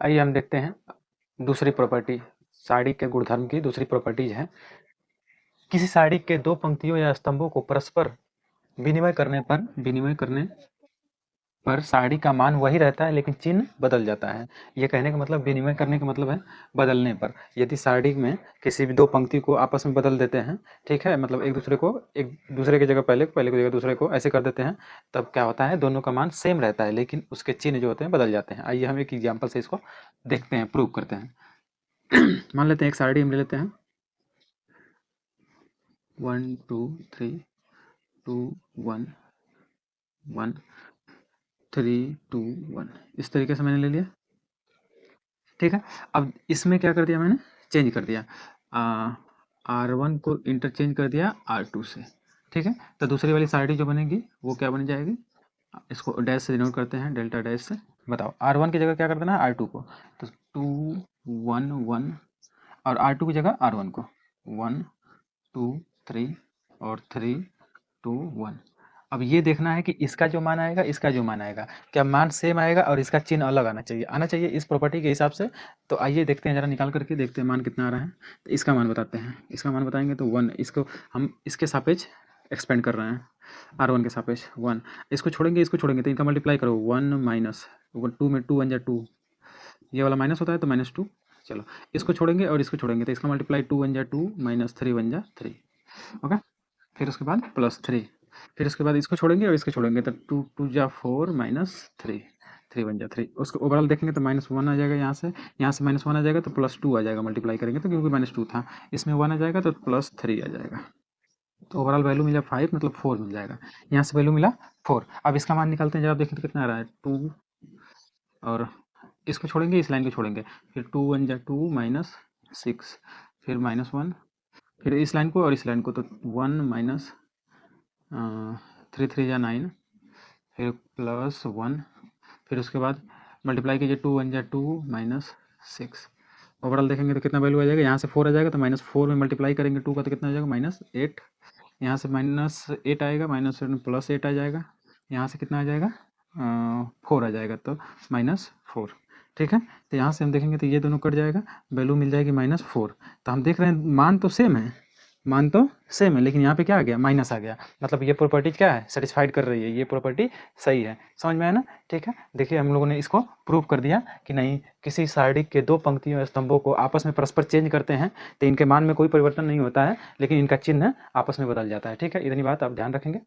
आइए हम देखते हैं दूसरी प्रॉपर्टी, सारणी के गुणधर्म की दूसरी प्रॉपर्टीज है। किसी सारणी के दो पंक्तियों या स्तंभों को परस्पर विनिमय करने पर सारणी का मान वही रहता है लेकिन चिन्ह बदल जाता है। ये कहने का मतलब, विनिमय करने का मतलब है बदलने पर। यदि सारणी में किसी भी दो पंक्ति को आपस में बदल देते हैं, ठीक है, मतलब एक दूसरे की जगह पहले की जगह दूसरे को ऐसे कर देते हैं, तब क्या होता है, दोनों का मान सेम रहता है लेकिन उसके चिन्ह जो होते हैं बदल जाते हैं। आइए हम एक एग्जाम्पल से इसको देखते हैं, प्रूव करते हैं। मान लेते हैं एक सारणी हम ले लेते हैं 1 2 3 2 1 1 3 2 1, इस तरीके से मैंने ले लिया, ठीक है। अब इसमें क्या कर दिया मैंने, चेंज कर दिया, R1 को इंटरचेंज कर दिया R2 से, ठीक है। तो दूसरी वाली सारणी जो बनेगी वो क्या बन जाएगी, इसको डैश से डिनोट करते हैं, डेल्टा डैश से। बताओ R1 की जगह क्या कर देना है, R2 को, तो 2 1 1, और R2 की जगह R1 को 1 2 3 और 3 2 1। अब ये देखना है कि इसका जो मान आएगा, इसका जो मान आएगा, क्या मान सेम आएगा और इसका चिन्ह अलग आना चाहिए इस प्रॉपर्टी के हिसाब से। तो आइए देखते हैं, जरा निकाल करके देखते हैं मान कितना आ रहा है। तो इसका मान बताते हैं, इसका मान बताएंगे तो 1, इसको हम इसके सापेक्ष एक्सपेंड कर रहे हैं, R1 के सापेक्ष 1। इसको छोड़ेंगे तो इनका मल्टीप्लाई करो, 1 माइनस 2 में 2 1 जा 2, ये वाला माइनस होता है तो -2। चलो, इसको छोड़ेंगे और इसको छोड़ेंगे तो इसका मल्टीप्लाई 2 1 जा 2 माइनस 3 1 जा 3, ओके। फिर उसके बाद +3, फिर उसके बाद इसको छोड़ेंगे और इसको छोड़ेंगे तो 2 2 जा 4 माइनस 3 3 1 जा 3। उसको ओवरऑल देखेंगे तो -1 आ जाएगा, यहाँ से -1 आ जाएगा तो +2 आ जाएगा, मल्टीप्लाई करेंगे तो, क्योंकि -2 था, इसमें 1 आ जाएगा तो +3 आ जाएगा। तो ओवरऑल वैल्यू मिला 5, मतलब 4 मिल जाएगा। यहाँ से वैल्यू मिला 4। अब इसका मान निकालते हैं, जब आप देखें तो कितना आ रहा है 2, और इसको छोड़ेंगे, इस लाइन को छोड़ेंगे, फिर 2 1 जा 2 माइनस 6, फिर -1, फिर इस लाइन को और इस लाइन को, तो 1 माइनस 3 3 जा 9, फिर +1, फिर उसके बाद मल्टीप्लाई कीजिए, 2 1 जा 2 माइनस 6। ओवरऑल देखेंगे तो कितना वैल्यू आ जाएगा, यहाँ से 4 आ जाएगा तो -4 में मल्टीप्लाई करेंगे 2 का तो कितना आ जाएगा, -8। यहाँ से -8 आएगा, -8 +8 आ जाएगा, यहाँ से कितना आ जाएगा, 4 आ जाएगा, तो -4, ठीक है। तो यहाँ से हम देखेंगे तो ये दोनों कट जाएगा, वैल्यू मिल जाएगी -4। तो हम देख रहे हैं मान तो सेम है, लेकिन यहाँ पे क्या आ गया, माइनस आ गया। मतलब ये प्रॉपर्टी क्या है, सेटिस्फाइड कर रही है, ये प्रॉपर्टी सही है। समझ में आया ना, ठीक है। देखिए हम लोगों ने इसको प्रूव कर दिया कि नहीं, किसी सारणी के दो पंक्तियों या स्तंभों को आपस में परस्पर चेंज करते हैं तो इनके मान में कोई परिवर्तन नहीं होता है, लेकिन इनका चिन्ह आपस में बदल जाता है, ठीक है। इतनी बात आप ध्यान रखेंगे।